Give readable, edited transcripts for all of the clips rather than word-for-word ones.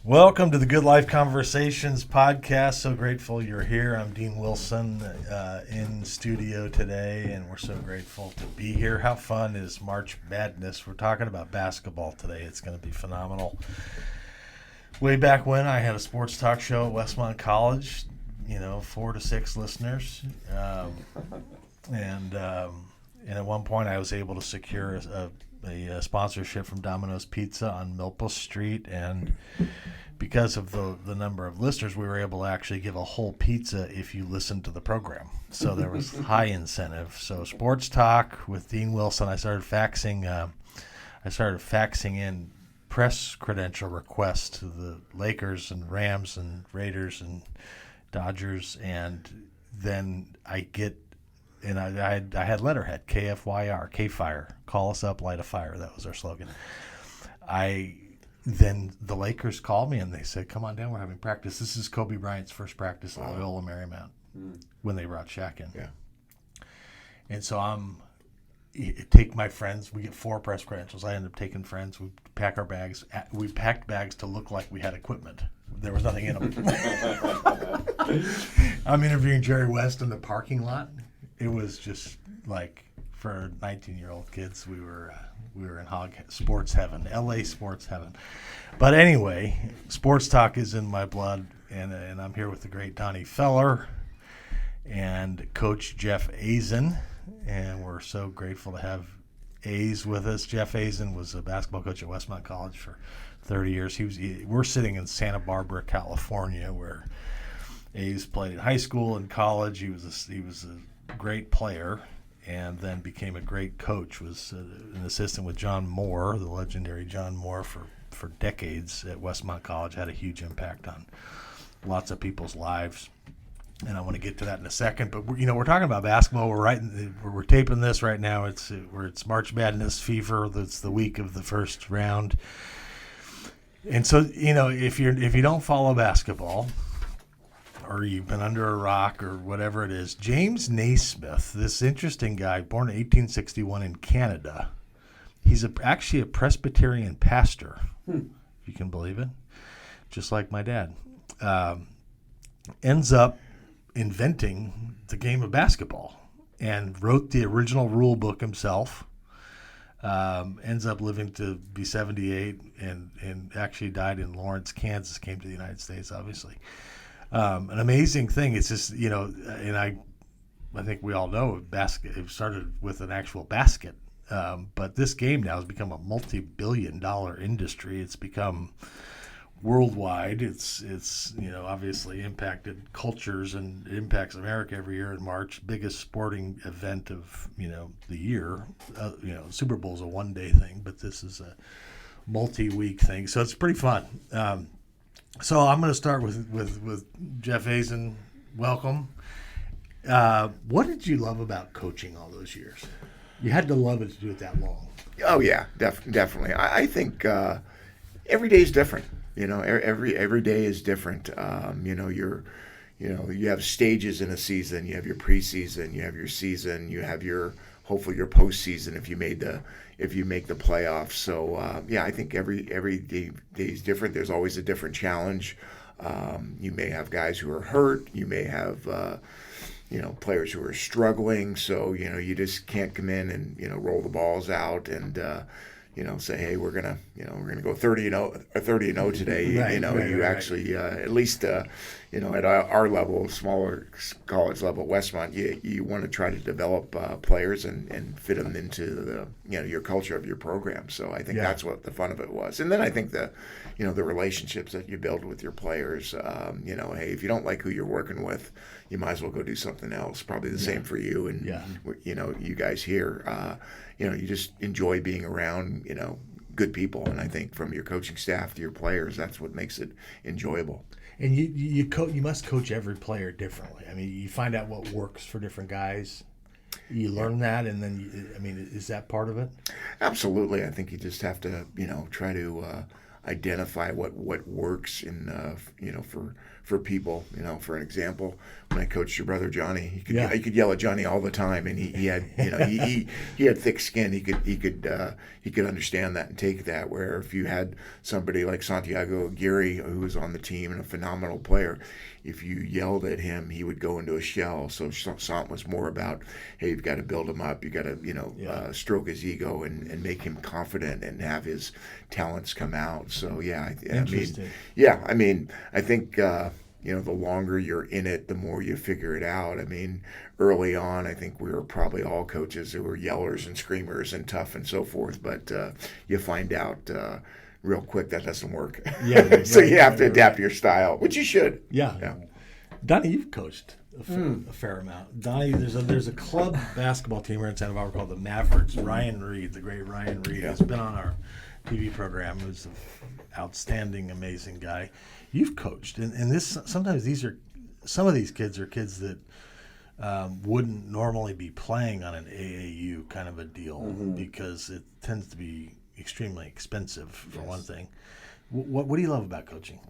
Welcome to the Good Life Conversations podcast. So grateful you're here. I'm Dean Wilson in studio today, and we're so grateful to be here. How fun is March Madness? We're talking about basketball today. It's going to be phenomenal. Way back when, I had a sports talk show at Westmont College, 4 to 6 listeners. And at one point, I was able to secure a sponsorship from Domino's Pizza on Milpa Street, and because of the number of listeners, we were able to actually give a whole pizza if you listened to the program. So there was high incentive. So sports talk with Dean Wilson. I started faxing in press credential requests to the Lakers and Rams and Raiders and Dodgers, and then I had letterhead, KFYR, K-Fire, call us up, light a fire. That was our slogan. Then the Lakers called me and they said, come on down, we're having practice. This is Kobe Bryant's first practice at Loyola Marymount when they brought Shaq in. Yeah. And so take my friends. We get 4 press credentials. I end up taking friends. We pack our bags. We packed bags to look like we had equipment. There was nothing in them. I'm interviewing Jerry West in the parking lot. It was just like, for 19-year-old kids, we were in sports heaven, LA sports heaven. But anyway, sports talk is in my blood, and I'm here with the great Donnie Feller and Coach Jeff Azain, and we're so grateful to have A's with us. Jeff Azain was a basketball coach at Westmont College for 30 years. We're sitting in Santa Barbara, California, where A's played in high school and college. He was a great player, and then became a great coach, was an assistant with John Moore, the legendary John Moore, for decades at Westmont College, had a huge impact on lots of people's lives. And I want to get to that in a second. But, we're talking about basketball. We're taping this right now. It's March Madness fever. That's the week of the first round. And so, if you don't follow basketball, or you've been under a rock or whatever it is, James Naismith, this interesting guy, born in 1861 in Canada, he's actually a Presbyterian pastor, if you can believe it, just like my dad, ends up inventing the game of basketball and wrote the original rule book himself, ends up living to be 78 and actually died in Lawrence, Kansas, came to the United States, obviously. An amazing thing. It's just, and I think we all know it started with an actual basket. But this game now has become a multi-billion-dollar industry. It's become worldwide. It's obviously impacted cultures, and it impacts America every year in March. Biggest sporting event of, the year. Super Bowl is a one-day thing, but this is a multi-week thing. So it's pretty fun. So I'm going to start with Jeff Azain. Welcome. What did you love about coaching all those years? You had to love it to do it that long. Oh yeah, definitely. I think every day is different. Every day is different. You have stages in a season. You have your preseason. You have your season. You have hopefully your postseason if you make the playoffs. So I think every day is different. There's always a different challenge. You may have guys who are hurt. You may have players who are struggling. So you just can't come in and roll the balls out and say, hey, we're gonna go 30-0 today. Right, actually at least at our level, smaller college level, Westmont, you want to try to develop players and fit them into the your culture of your program. So I think that's what the fun of it was. And then I think the relationships that you build with your players. Hey, if you don't like who you're working with, you might as well go do something else. Probably the same for you and you guys here. You just enjoy being around good people, and I think from your coaching staff to your players, that's what makes it enjoyable. And you must coach every player differently. I mean, you find out what works for different guys. You learn that, and then is that part of it? Absolutely. I think you just have to try to identify what works in for people. For an example, when I coached your brother Johnny, he could yell at Johnny all the time, and he had he had thick skin. He could understand that and take that. Where if you had somebody like Santiago Aguirre, who was on the team and a phenomenal player, if you yelled at him, he would go into a shell. So Sant was more about, hey, you've got to build him up. You got to stroke his ego and make him confident and have his talents come out. So I mean, I think the longer you're in it, the more you figure it out. I mean, early on, I think we were probably all coaches who were yellers and screamers and tough and so forth. But you find out real quick that doesn't work. Yeah. So you have to adapt your style, which you should. Yeah. Donnie, you've coached a fair amount. Donnie, there's a club basketball team here in Santa Barbara called the Mavericks. Ryan Reed, the great Ryan Reed, has been on our TV program. He's an outstanding, amazing guy. You've coached, and this sometimes some of these kids are kids that wouldn't normally be playing on an AAU kind of a deal because it tends to be extremely expensive for one thing. What do you love about coaching?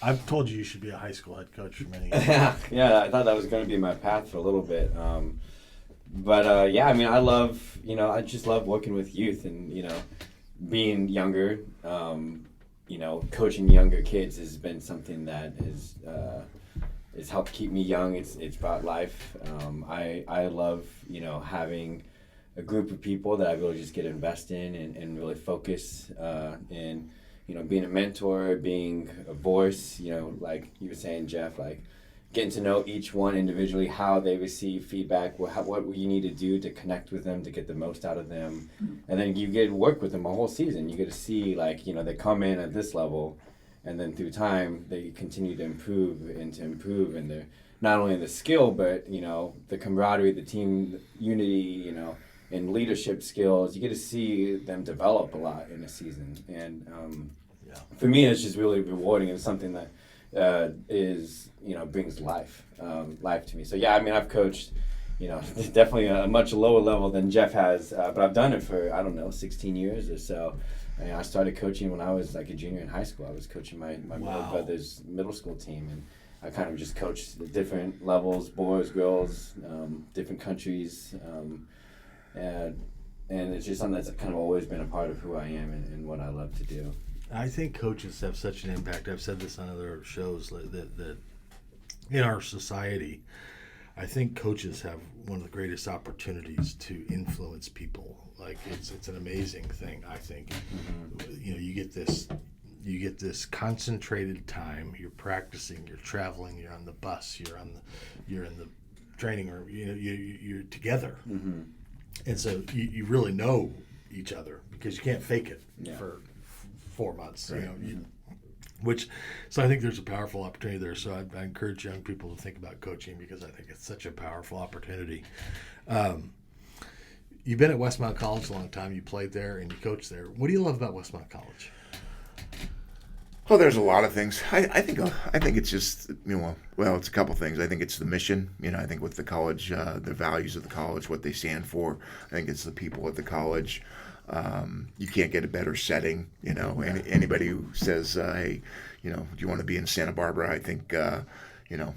I've told you should be a high school head coach for many years. Yeah, I thought that was going to be my path for a little bit. But I mean, I just love working with youth and, being younger, coaching younger kids has been something that has helped keep me young. It's brought life. I love, having a group of people that I really just get invest in and really focus in, being a mentor, being a voice, like you were saying, Jeff, like getting to know each one individually, how they receive feedback, what you need to do to connect with them, to get the most out of them. And then you get to work with them a whole season. You get to see, they come in at this level, and then through time, they continue to improve, and they're not only the skill, but, the camaraderie, the team unity, and leadership skills. You get to see them develop a lot in a season. And for me, it's just really rewarding. It's something that brings life to me. So I've coached, definitely a much lower level than Jeff has, but I've done it for 16 years or so. I started coaching when I was like a junior in high school. I was coaching my middle brother's middle school team, and I kind of just coached the different levels, boys, girls, different countries, and it's just something that's kind of always been a part of who I am and what I love to do. I think coaches have such an impact. I've said this on other shows that in our society, I think coaches have one of the greatest opportunities to influence people. Like it's an amazing thing. I think you get this concentrated time. You're practicing. You're traveling. You're on the bus. You're in the training room. You're together, and so you really know each other because you can't fake it for 4 months. Right. So I think there's a powerful opportunity there. So I encourage young people to think about coaching because I think it's such a powerful opportunity. You've been at Westmont College a long time. You played there and you coached there. What do you love about Westmont College? Well, there's a lot of things. I think it's just it's a couple things. I think it's the mission. I think with the college, the values of the college, what they stand for. I think it's the people at the college. You can't get a better setting. Anybody who says, "Hey, do you want to be in Santa Barbara?" I think, I don't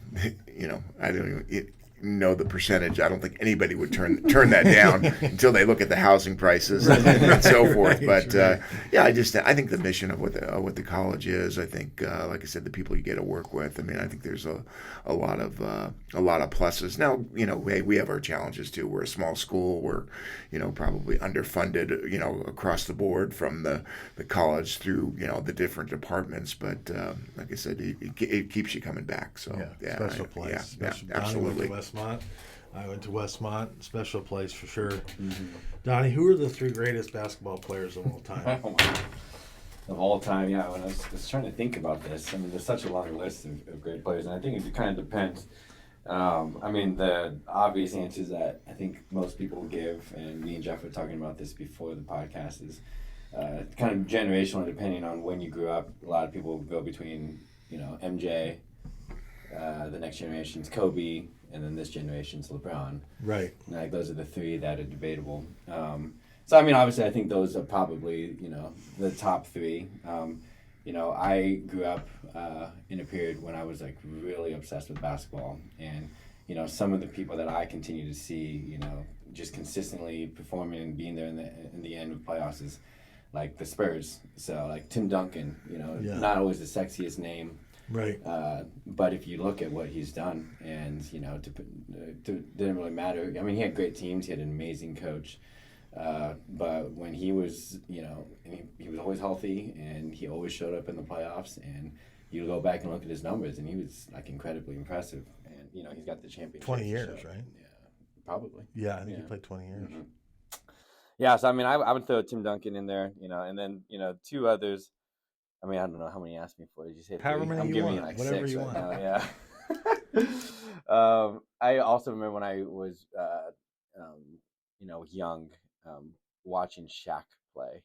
even know the percentage. I don't think anybody would turn that down until they look at the housing prices and so forth. But I think the mission of what the college is. I think, like I said, the people you get to work with. I mean, I think there's a lot of pluses. Now, we have our challenges too. We're a small school. We're probably underfunded. Across the board from the college through the different departments. But like I said, it keeps you coming back. So special place. Absolutely. I went to Westmont, special place for sure. Mm-hmm. Donnie, who are the 3 greatest basketball players of all time? Of all time, when I was trying to think about this, I mean, there's such a long list of great players, and I think it kind of depends. The obvious answers that I think most people give, and me and Jeff were talking about this before the podcast, is kind of generational, depending on when you grew up. A lot of people go between, MJ, the next generation's Kobe, and then this generation's LeBron. Right. And those are the 3 that are debatable. Obviously, I think those are probably, the top 3. I grew up in a period when I was like really obsessed with basketball, and some of the people that I continue to see, just consistently performing and being there in the end of playoffs is like the Spurs. So like Tim Duncan, not always the sexiest name, Right. but if you look at what he's done, and didn't really matter. I mean, he had great teams. He had an amazing coach. But when he was, he was always healthy, and he always showed up in the playoffs. And you go back and look at his numbers, and he was like incredibly impressive. And he's got the championship. 20 years, right? Yeah, probably. Yeah, I think he played 20 years. Mm-hmm. Yeah, so I mean, I would throw Tim Duncan in there, and then two others. I mean, I don't know how many you asked me for. Did you say however three? many I'm you giving want, you like whatever 6 you right want. now. Yeah. I also remember when I was, young, watching Shaq play.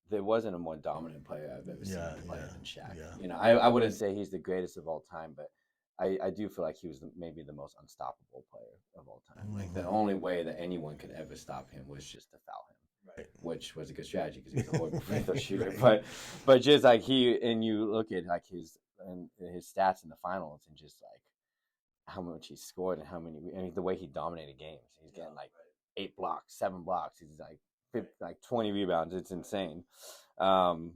There wasn't a more dominant player I've ever seen play than Shaq. Yeah. I wouldn't say he's the greatest of all time, but I do feel like he was maybe the most unstoppable player of all time. Mm-hmm. Like the only way that anyone could ever stop him was just to foul him. Right. Which was a good strategy because he was a horrible free throw shooter. Right. But just like you look at like his stats in the finals, and just like how much he scored and the way he dominated games. He's getting like 8 blocks, 7 blocks. He's like 20 rebounds. It's insane. So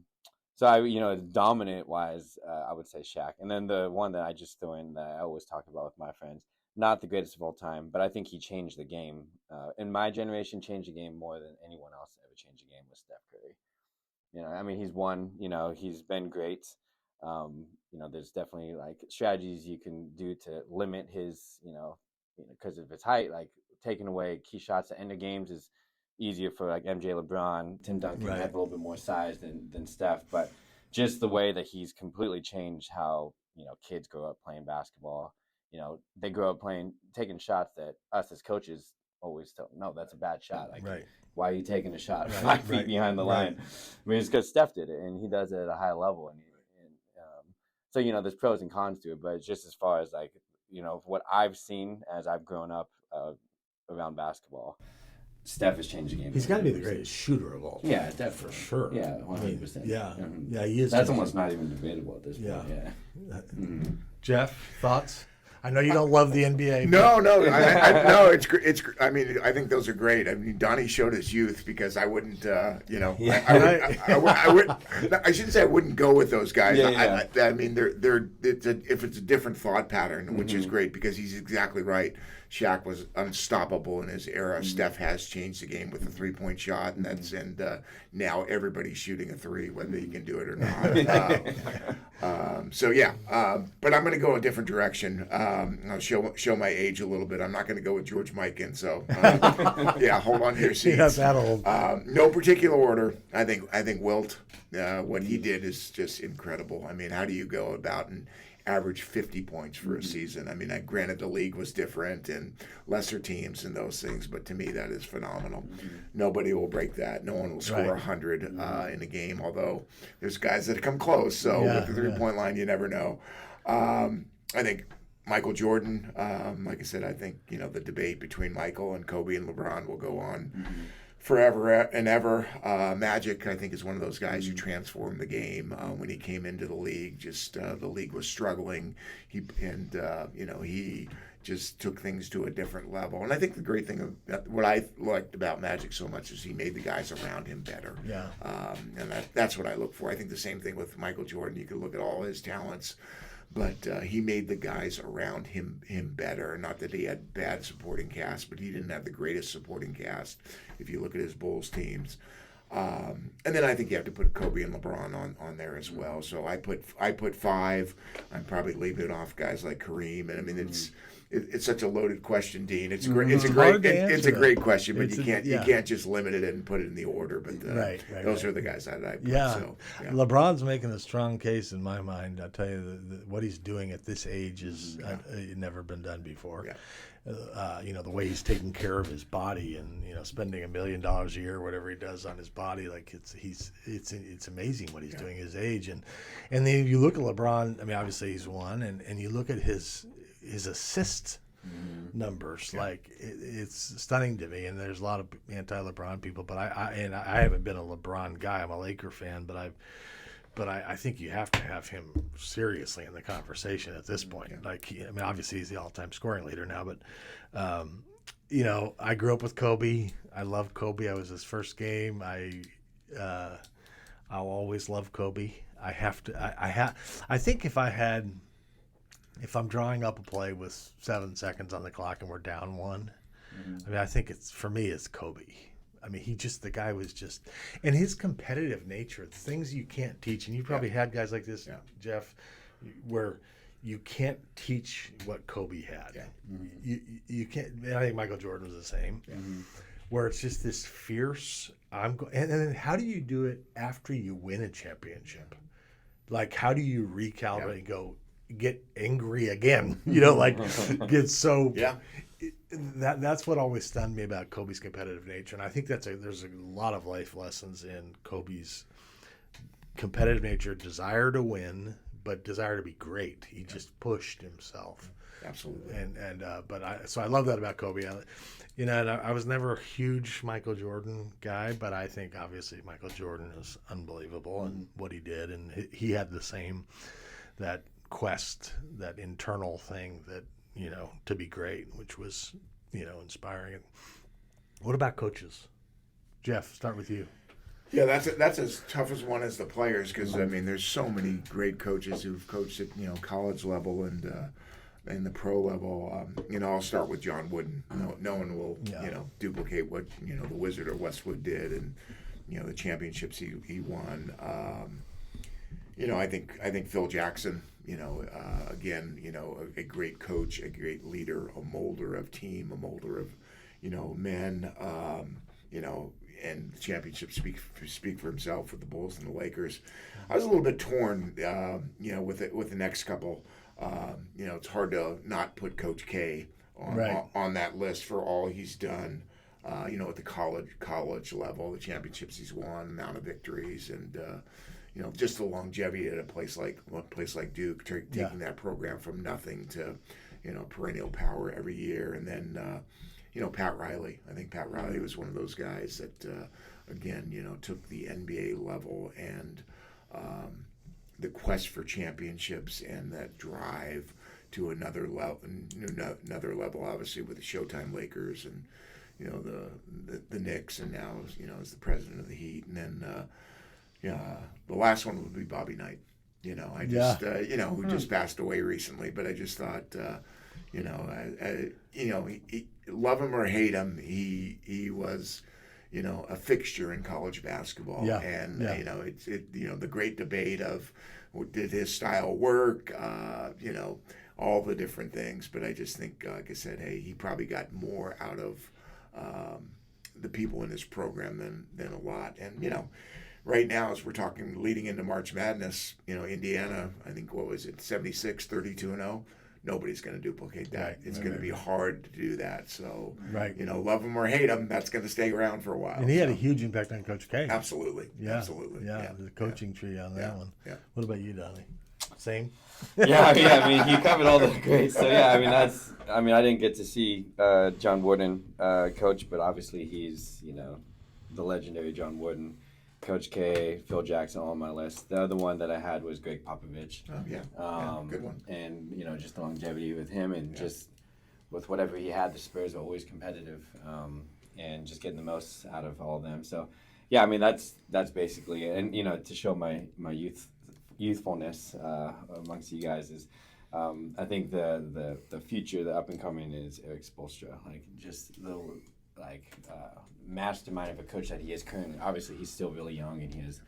dominant wise, I would say Shaq. And then the one that I just throw in that I always talk about with my friends, not the greatest of all time, but I think he changed the game. In my generation, changed the game more than anyone else ever changed the game was Steph Curry. I mean, he's won. He's been great. There's definitely like strategies you can do to limit his, because of his height. Like taking away key shots at end of games is easier for like MJ, LeBron. Tim Duncan Right. had a little bit more size than Steph, but just the way that he's completely changed how kids grow up playing basketball. They grow up taking shots that us as coaches always tell, no, that's a bad shot. Like, Right. why are you taking a shot 5 feet Right. behind the line? I mean, it's because Steph did it, and he does it at a high level. So there's pros and cons to it, but just as far as like what I've seen as I've grown up around basketball, Steph has changed the game. He's got to be the greatest shooter of all time. Yeah, definitely. For sure. Yeah, 100%. Yeah. Mm-hmm. Yeah, he is. That's almost not even debatable at this point. Yeah. Yeah. Mm-hmm. Jeff, thoughts? I know you don't love the NBA. No, no, no. It's. I mean, I think those are great. I mean, Donnie showed his youth because I wouldn't. I would. I shouldn't say I wouldn't go with those guys. Yeah. I mean, if it's a different thought pattern, which is great because he's exactly right. Shaq was unstoppable in his era. Mm-hmm. Steph has changed the game with a 3-point shot, and now everybody's shooting a 3, whether you can do it or not. So yeah, but I'm going to go a different direction. I'll show my age a little bit. I'm not going to go with George Mikan. So yeah, hold on to your seats. You're not that old. No particular order. I think Wilt, what he did is just incredible. I mean, how do you go about and average 50 points for a season? I mean, granted the league was different and lesser teams and those things, but to me that is phenomenal. Nobody will break that. No one will score 100 in a game, although there's guys that come close. So with the 3-point line, you never know. I think Michael Jordan, like I said, I think the debate between Michael and Kobe and LeBron will go on forever and ever. Magic, I think, is one of those guys who transformed the game when he came into the league. Just the league was struggling, he just took things to a different level. And I think the great thing, what I liked about Magic so much, is he made the guys around him better. Yeah. And that's what I look for. I think the same thing with Michael Jordan. You can look at all his talents, but he made the guys around him better. Not that he had bad supporting cast, but he didn't have the greatest supporting cast if you look at his Bulls teams. And then I think you have to put Kobe and LeBron on there as well. So I put 5. I'm probably leaving off guys like Kareem. And I mean, it's such a loaded question, Dean. It's great. It's a great question, but you can't just limit it and put it in the order. But those are the guys that I put. Yeah. So, yeah. LeBron's making a strong case in my mind. I'll tell you, what he's doing at this age is never been done before. Yeah. The way he's taking care of his body and spending $1 million a year or whatever he does on his body, like it's amazing what he's doing at his age. And then you look at LeBron. I mean, obviously he's won, and you look at his assist numbers. Like it's stunning to me. And there's a lot of anti-LeBron people, but I haven't been a LeBron guy. I'm a Laker fan, but I've but I think you have to have him seriously in the conversation at this point. Yeah. Like, I mean, obviously he's the all-time scoring leader now, but you know, I grew up with Kobe. I loved Kobe. I was his first game. I'll always love Kobe. I have to. I think if I'm drawing up a play with 7 seconds on the clock and we're down one, I mean, I think for me, it's Kobe. I mean, the guy was just, and his competitive nature, things you can't teach. And you probably had guys like this, Jeff, where you can't teach what Kobe had. Yeah. You can't. I think Michael Jordan was the same. Yeah. Where it's just this fierce. And then how do you do it after you win a championship? Like, how do you recalibrate and go get angry again? You know, like get so. Yeah. That's what always stunned me about Kobe's competitive nature, and I think there's a lot of life lessons in Kobe's competitive nature, desire to win, but desire to be great. He just pushed himself. Absolutely. So I love that about Kobe. You know, and I was never a huge Michael Jordan guy, but I think obviously Michael Jordan is unbelievable in what he did, and he had that quest, that internal thing that, you know, to be great, which was, you know, inspiring. What about coaches? Jeff, start with you. Yeah, that's as tough as one as the players, because I mean, there's so many great coaches who've coached at, you know, college level and the pro level. You know, I'll start with John Wooden. No one will you know, duplicate what, you know, the Wizard of Westwood did, and, you know, the championships he won. You know, I think Phil Jackson, you know, again, you know, a great coach, a great leader, a molder of team, a molder of, you know, men, you know, and the championships speak for himself with the Bulls and the Lakers. I was a little bit torn, you know, with the next couple. You know, it's hard to not put Coach K on that list for all he's done. You know, at the college level, the championships he's won, amount of victories, and you know, just the longevity at a place like Duke, taking that program from nothing to, you know, perennial power every year. And then, you know, Pat Riley. I think Pat Riley was one of those guys that, again, you know, took the NBA level and the quest for championships and that drive to another level, obviously with the Showtime Lakers and, you know, the Knicks, and now, you know, as the president of the Heat. And then, the last one would be Bobby Knight. You know, you know, who just passed away recently. But I just thought, you know, he, love him or hate him, he was, you know, a fixture in college basketball. Yeah. And you know, you know, the great debate of did his style work, you know, all the different things. But I just think, like I said, hey, he probably got more out of the people in his program than a lot. And, you know, right now, as we're talking leading into March Madness, you know, Indiana, I think, what was it, 76, 32-0? Nobody's going to duplicate that. Right. It's going to be hard to do that. So, Right. you know, love him or hate him, that's going to stay around for a while. And he had a huge impact on Coach K. Absolutely. Yeah. Absolutely. Yeah. The coaching tree on that one. Yeah. What about you, Donnie? Same? Yeah, I mean, he covered all the greats. So yeah, I mean, I didn't get to see John Wooden coach, but obviously he's, you know, the legendary John Wooden. Coach K, Phil Jackson, all on my list. The other one that I had was Greg Popovich. Oh, yeah. Good one. And, you know, just the longevity with him and just with whatever he had, the Spurs were always competitive, and just getting the most out of all of them. So, yeah, I mean, that's basically it. And, you know, to show my youthfulness amongst you guys is, I think the future, the up and coming is Eric Spoelstra. Like, just the mastermind of a coach that he is currently. Obviously, he's still really young and he has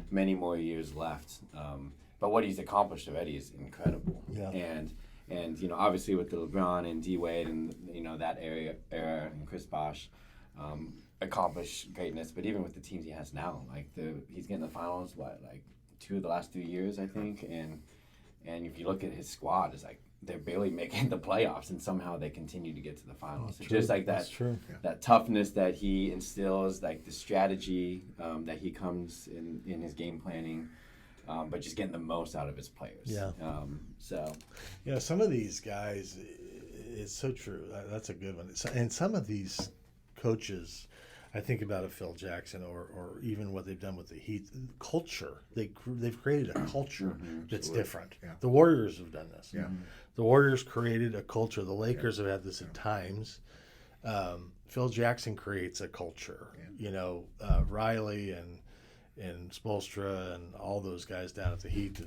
many more years left. But what he's accomplished already is incredible. Yeah. And you know, obviously with the LeBron and D Wade and, you know, that era and Chris Bosh, accomplished greatness. But even with the teams he has now, like he's getting the finals, like 2 of the last 3 years, I think. And if you look at his squad, it's like they're barely making the playoffs, and somehow they continue to get to the finals. It's just like that, that toughness that he instills, like the strategy that he comes in his game planning, but just getting the most out of his players. Yeah. So. Yeah, some of these guys, it's so true. That's a good one. And some of these coaches, I think about a Phil Jackson or even what they've done with the Heat. Culture. They've created a culture that's different. Yeah. The Warriors have done this. Yeah. The Warriors created a culture. The Lakers have had this at times. Phil Jackson creates a culture. Riley and Spoelstra and all those guys down at the Heat,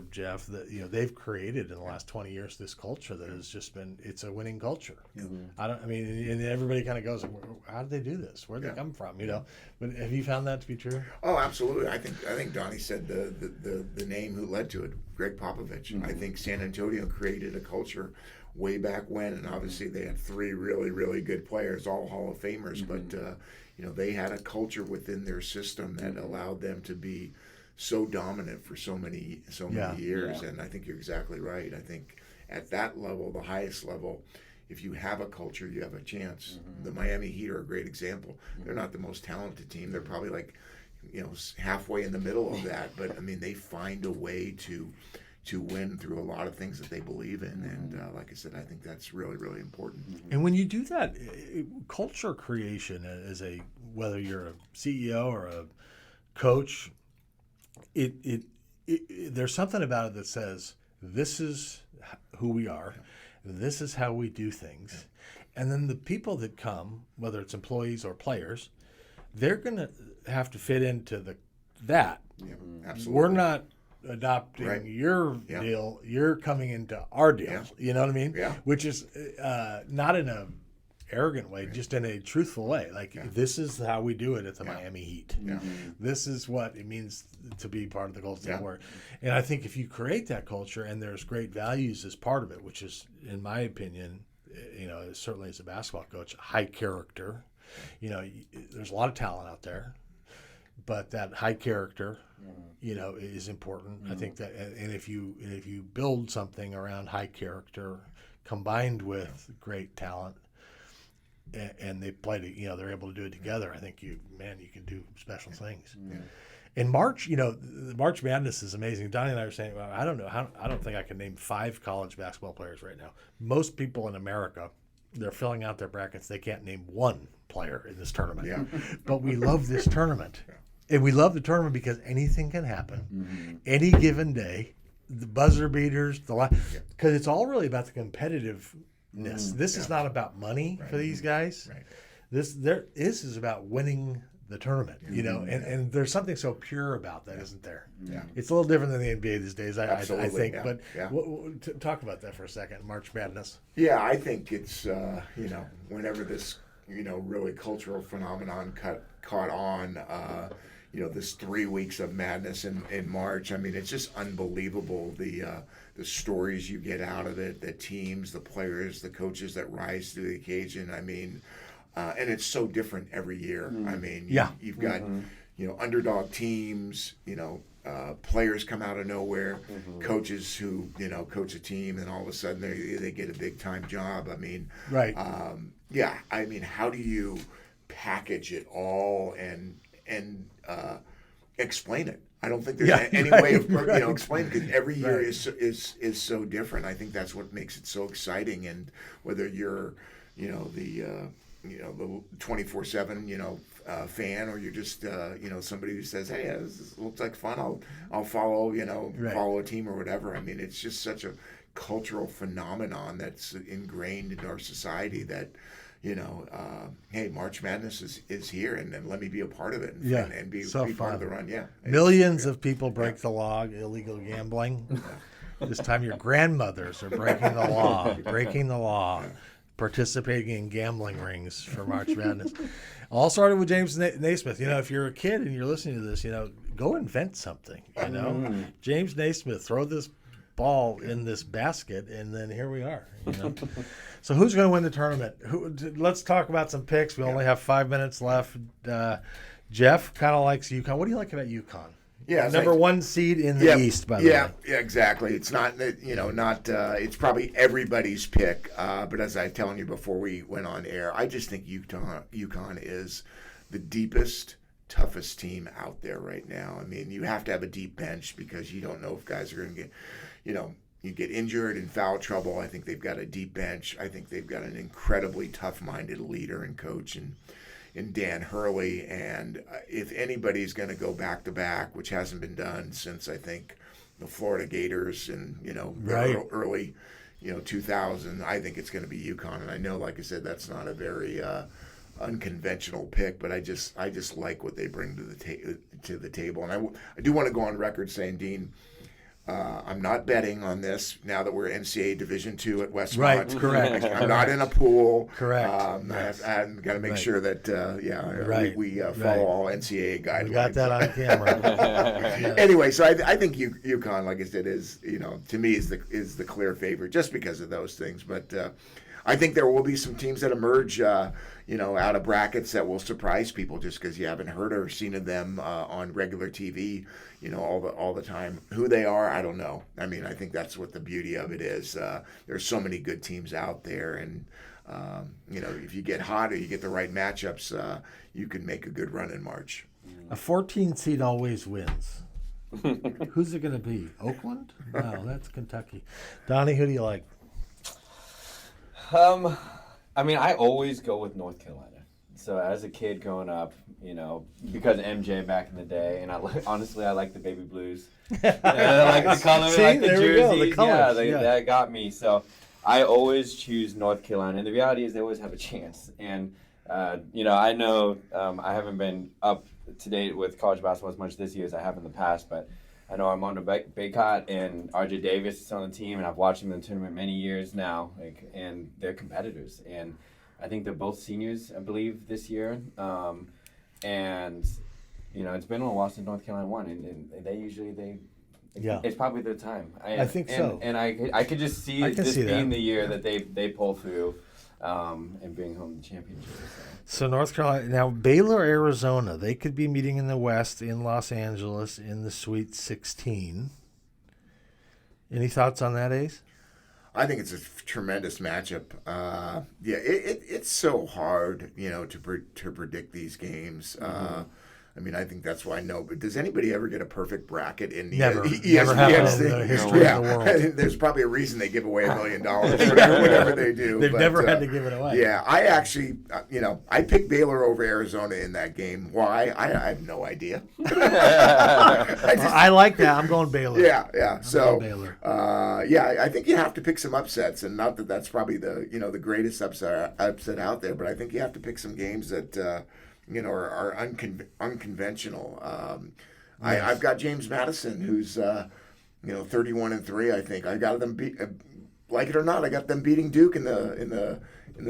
Jeff, that they've created in the last 20 years this culture that has just been, it's a winning culture. And everybody kind of goes, how did they do this? Where'd they come from? But have you found that to be true? Oh, absolutely. I think Donnie said the name who led to it, Greg Popovich. I think San Antonio created a culture way back when, and obviously they had 3 really, really good players, all Hall of Famers, but they had a culture within their system that allowed them to be so dominant for so many years. And I think you're exactly right. I think at that level, the highest level, if you have a culture, you have a chance. The Miami Heat are a great example. They're not the most talented team. They're probably like, halfway in the middle of that. But I mean, they find a way to win through a lot of things that they believe in. And like I said, I think that's really, really important. And when you do that, culture creation as whether you're a CEO or a coach, there's something about it that says, this is who we are. This is how we do things. And then the people that come, whether it's employees or players, they're going to have to fit into that. Yeah, absolutely. We're not adopting your deal. You're coming into our deal. Yeah. You know what I mean? Yeah. Which is not in a arrogant way, just in a truthful way. Like, this is how we do it at the Miami Heat. Yeah. This is what it means to be part of the Golden State Warriors. And I think if you create that culture and there's great values as part of it, which is, in my opinion, certainly as a basketball coach, high character. There's a lot of talent out there, but that high character, is important. I think that, and if you build something around high character combined with great talent, and they play, they're able to do it together, I think you can do special things. In March, the March Madness is amazing. Donnie and I were saying, well, I don't think I can name 5 college basketball players right now. Most people in America, they're filling out their brackets. They can't name 1 player in this tournament. Yeah. But we love this tournament. And we love the tournament because anything can happen any given day. The buzzer beaters, because it's all really about the competitiveness. This is not about money for these guys. Right. This is about winning the tournament, and there's something so pure about that, isn't there? Yeah. It's a little different than the NBA these days, I think. Yeah. But Yeah. Talk about that for a second, March Madness. Yeah, I think it's, whenever this, really cultural phenomenon caught on, this 3 weeks of madness in March. I mean, it's just unbelievable, the stories you get out of it, the teams, the players, the coaches that rise to the occasion. I mean, and it's so different every year. I mean, you've got, underdog teams, players come out of nowhere, coaches who, coach a team, and all of a sudden they get a big time job. I mean, right. I mean, how do you package it all and explain it? I don't think there's any way of explaining, because every year is so different. I think that's what makes it so exciting. And whether you're the 24/7 fan, or you're just somebody who says, hey, this looks like fun, I'll follow follow a team or whatever. I mean, it's just such a cultural phenomenon that's ingrained in our society that hey, March Madness is here, and let me be a part of it and be part of the run. Yeah, millions of people break the law, illegal gambling. This time your grandmothers are breaking the law, participating in gambling rings for March Madness. All started with James Naismith. If you're a kid and you're listening to this, go invent something. James Naismith, throw this ball in this basket, and then here we are. So who's going to win the tournament? Let's talk about some picks. We only have 5 minutes left. Jeff kind of likes UConn. What do you like about UConn? Yeah, number 1 seed in the East, by the way. Yeah, exactly. It's not it's probably everybody's pick. But as I was telling you before we went on air, I just think UConn is the deepest, toughest team out there right now. I mean, you have to have a deep bench because you don't know if guys are going to get, you get injured in foul trouble. I think they've got a deep bench. I think they've got an incredibly tough-minded leader and coach. And, in Dan Hurley. And if anybody's going to go back to back, which hasn't been done since I think the Florida Gators in Right. early 2000, I think it's going to be UConn. And I know, like I said, that's not a very unconventional pick, but I just like what they bring to the table. And I do want to go on record saying, Dean, I'm not betting on this now that we're NCAA Division II at Westmont. Right, correct. I'm not in a pool. Correct. I've got to make sure that Right. we follow Right. all NCAA guidelines. We got that on camera. Yeah. Anyway, so I think UConn, like I said, is to me is the clear favorite just because of those things. But I think there will be some teams that emerge, out of brackets that will surprise people just because you haven't heard or seen of them on regular TV, all the time. Who they are, I don't know. I mean, I think that's what the beauty of it is. There's so many good teams out there, and if you get hot or you get the right matchups, you can make a good run in March. A 14 seed always wins. Who's it going to be? Oakland? No, that's Kentucky. Donnie, who do you like? I mean, I always go with North Carolina. So as a kid growing up, because MJ back in the day, and honestly, I like the baby blues. I like the color, See, I like the there we go, jerseys. the colors, That got me. So I always choose North Carolina, and the reality is they always have a chance. And I know I haven't been up to date with college basketball as much this year as I have in the past, but I know Armando Bacot and RJ Davis is on the team, and I've watched them in the tournament many years now, and they're competitors. And I think they're both seniors, I believe, this year. And it's been a while since North Carolina won, and they usually it's probably their time. I think so. And I could just see this being the year that they pull through and bring home the championship. So North Carolina, now Baylor, Arizona, they could be meeting in the West in Los Angeles in the Sweet 16. Any thoughts on that, Ace? I think it's a tremendous matchup. It's so hard, to predict these games. I mean, I think that's why I know. But does anybody ever get a perfect bracket in the Never ESPN happened thing? in the history of the world. There's probably a reason they give away $1 million for whatever they do. They've never had to give it away. Yeah, I actually, I picked Baylor over Arizona in that game. Why? I have no idea. I like that. I'm going Baylor. Yeah. So, Baylor. I think you have to pick some upsets, and not that that's probably the greatest upset out there, but I think you have to pick some games that are unconventional. Yes. I've got James Madison, who's 31-3. I think I got them like it or not, I got them beating Duke in the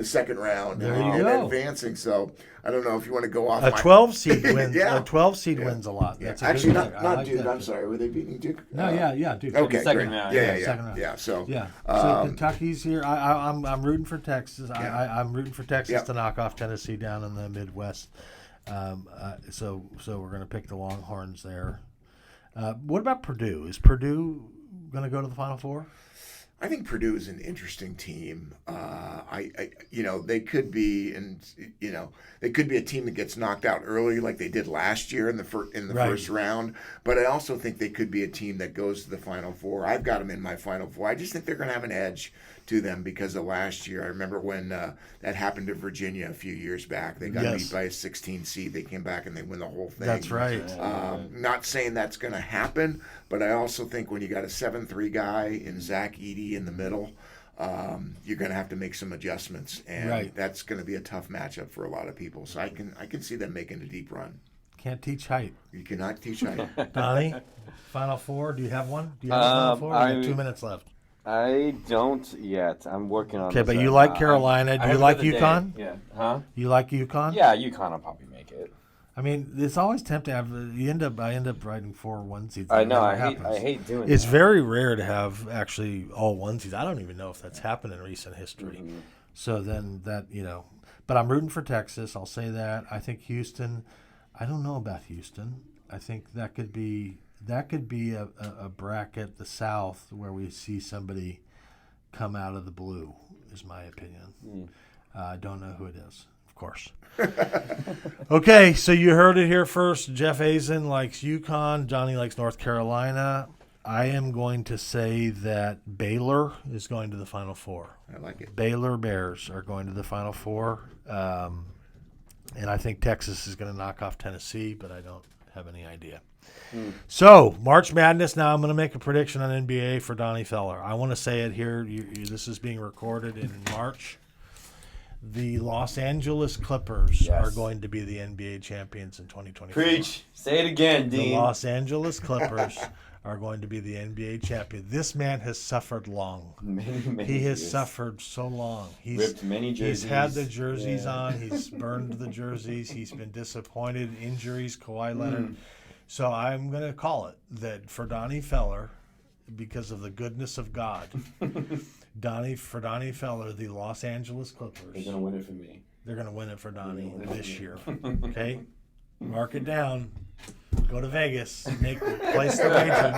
second round and advancing. So I don't know if you want to go off a 12 seed wins. A 12 seed wins a lot. That's actually a good not like Duke. that. I'm sorry. Were they beating Duke? No, Duke. Okay, second great. round. Second round. Yeah. So So Kentucky's here. I'm rooting for Texas. Yeah. I'm rooting for Texas to knock off Tennessee down in the Midwest. So we're going to pick the Longhorns there. What about Purdue? Is Purdue going to go to the Final Four? I think Purdue is an interesting team. They could be, they could be a team that gets knocked out early, like they did last year in the first round. But I also think they could be a team that goes to the Final Four. I've got them in my Final Four. I just think they're going to have an edge to them because of last year. I remember when that happened to Virginia a few years back. They got beat by a 16 seed. They came back and they win the whole thing. That's right. Not saying that's going to happen, but I also think when you got a 7-3 guy in Zach Edey in the middle, you're going to have to make some adjustments, and that's going to be a tough matchup for a lot of people. So I can see them making a deep run. Can't teach height. You cannot teach height. Donnie, Final Four. Do you have one? Do you have a Final Four? We have 2 minutes left. I don't yet. I'm working on. Okay, but you like Carolina. Do you like UConn? Yeah. Huh? You like UConn? Yeah, UConn will probably make it. I mean, it's always tempting. I end up writing 4 1 seeds. I know. I hate doing that. It's very rare to have actually all 1 seeds. I don't even know if that's happened in recent history. Mm-hmm. So then but I'm rooting for Texas. I'll say that. I think Houston. I don't know about Houston. I think that could be a bracket, the South, where we see somebody come out of the blue, is my opinion. I don't know who it is, of course. Okay, so you heard it here first. Jeff Azain likes UConn. Johnny likes North Carolina. I am going to say that Baylor is going to the Final Four. I like it. Baylor Bears are going to the Final Four. And I think Texas is going to knock off Tennessee, but I don't have any idea. So, March Madness. Now I'm going to make a prediction on NBA for Donnie Feller. I want to say it here. This is being recorded in March. The Los Angeles Clippers are going to be the NBA champions in 2024. Preach. Say it again, Dean. The Los Angeles Clippers are going to be the NBA champion. This man has suffered long. Many he has years. suffered so long. He's ripped many jerseys. He's had the jerseys on. He's burned the jerseys. He's been disappointed. Injuries, Kawhi Leonard. So I'm going to call it that for Donnie Feller, because of the goodness of God, Donnie Feller, the Los Angeles Clippers. They're going to win it for me. They're going to win it for Donnie this year. Okay? Mark it down. Go to Vegas. Place the wager.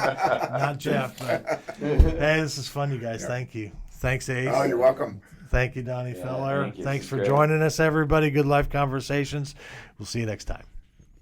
Not Jeff, but hey, this is fun, you guys. Thank you. Thanks, Ace. Oh, you're welcome. Thank you, Donnie Feller. Thank you. Thanks for Great. joining us, everybody. Good Life Conversations. We'll see you next time.